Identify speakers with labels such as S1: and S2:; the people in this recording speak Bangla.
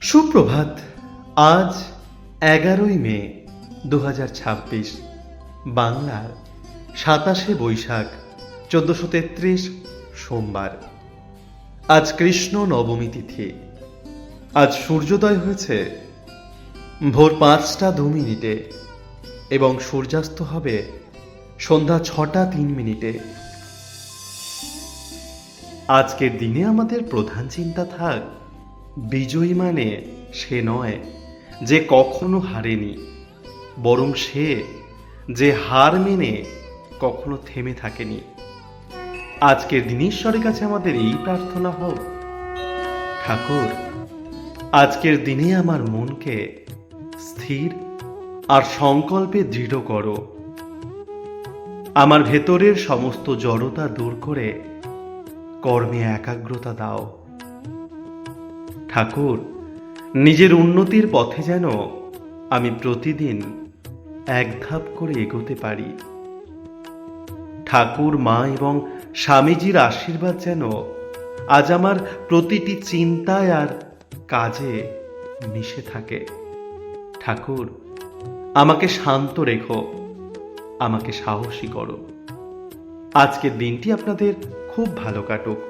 S1: সুপ্রভাত। আজ 11ই মে 2026, বাংলার 27শে বৈশাখ 1433 সোমবার। আজ কৃষ্ণ নবমী তিথি। আজ সূর্যোদয় হয়েছে ভোর 5টা 2 মিনিটে এবং সূর্যাস্ত হবে সন্ধ্যা 6টা 3 মিনিটে। আজকের দিনে আমাদের প্রধান চিন্তা থাক, বিজয়ী মানে সে নয় যে কখনো হারেনি, বরং সে যে হার মেনে কখনো থেমে থাকেনি। আজকের দিন ঈশ্বরের কাছে আমাদের এই প্রার্থনা হোক, ঠাকুর আজকের দিনে আমার মনকে স্থির আর সংকল্পে দৃঢ় করো। আমার ভেতরের সমস্ত জড়তা দূর করে কর্মে একাগ্রতা দাও। ঠাকুর নিজের উন্নতির পথে যেন আমি প্রতিদিন এক ধাপ করে এগোতে পারি। ঠাকুর, মা এবং স্বামীজির আশীর্বাদ যেন আজ আমার প্রতিটি চিন্তায় আর কাজে মিশে থাকে। ঠাকুর আমাকে শান্ত রেখো, আমাকে সাহসী করো। আজকের দিনটি আপনাদের খুব ভালো কাটুক।